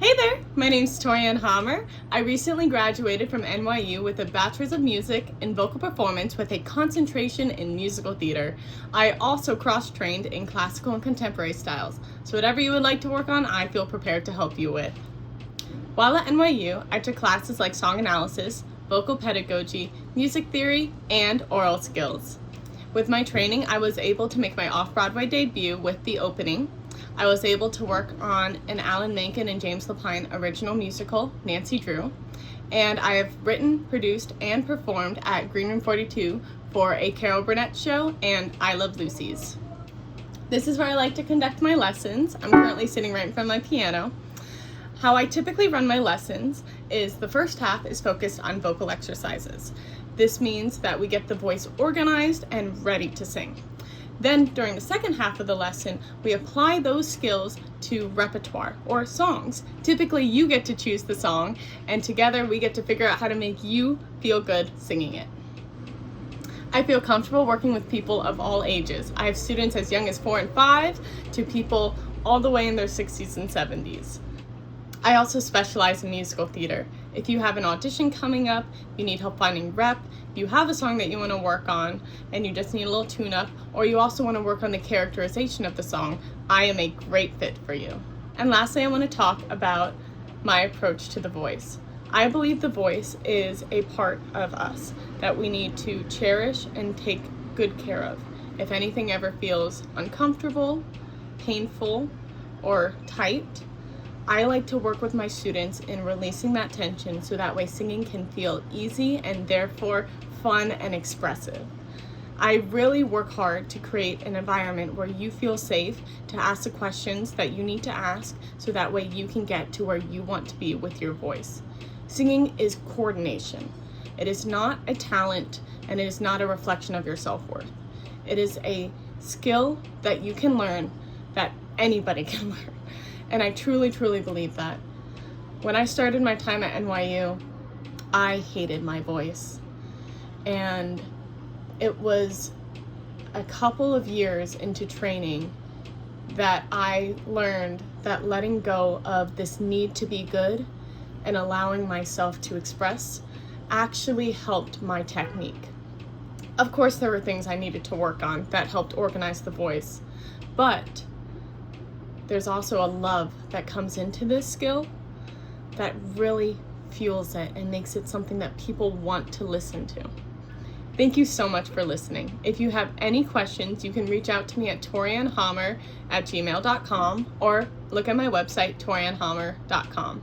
Hey there, my name's Torianne Hommer. I recently graduated from NYU with a Bachelor's of Music in Vocal Performance with a concentration in musical theater. I also cross-trained in classical and contemporary styles, so whatever you would like to work on, I feel prepared to help you with. While at NYU, I took classes like song analysis, vocal pedagogy, music theory, and oral skills. With my training, I was able to make my off-Broadway debut with The Opening. I was able to work on an Alan Menken and James Lapine original musical, Nancy Drew, and I have written, produced, and performed at Green Room 42 for a Carol Burnett show and I Love Lucy's. This is where I like to conduct my lessons. I'm currently sitting right in front of my piano. How I typically run my lessons is the first half is focused on vocal exercises. This means that we get the voice organized and ready to sing. Then during the second half of the lesson, we apply those skills to repertoire or songs. Typically you get to choose the song and together we get to figure out how to make you feel good singing it. I feel comfortable working with people of all ages. I have students as young as 4 and 5 to people all the way in their 60s and 70s. I also specialize in musical theater. If you have an audition coming up, you need help finding rep, you have a song that you want to work on and you just need a little tune-up, or you also want to work on the characterization of the song, I am a great fit for you. And lastly, I want to talk about my approach to the voice. I believe the voice is a part of us that we need to cherish and take good care of. If anything ever feels uncomfortable, painful, or tight, I like to work with my students in releasing that tension so that way singing can feel easy and therefore fun and expressive. I really work hard to create an environment where you feel safe to ask the questions that you need to ask so that way you can get to where you want to be with your voice. Singing is coordination. It is not a talent and it is not a reflection of your self-worth. It is a skill that you can learn, that anybody can learn. And I truly, truly believe that. When I started my time at NYU, I hated my voice. And it was a couple of years into training that I learned that letting go of this need to be good and allowing myself to express actually helped my technique. Of course, there were things I needed to work on that helped organize the voice, but there's also a love that comes into this skill that really fuels it and makes it something that people want to listen to. Thank you so much for listening. If you have any questions, you can reach out to me at toriannehommer@gmail.com or look at my website, toriannehommer.com.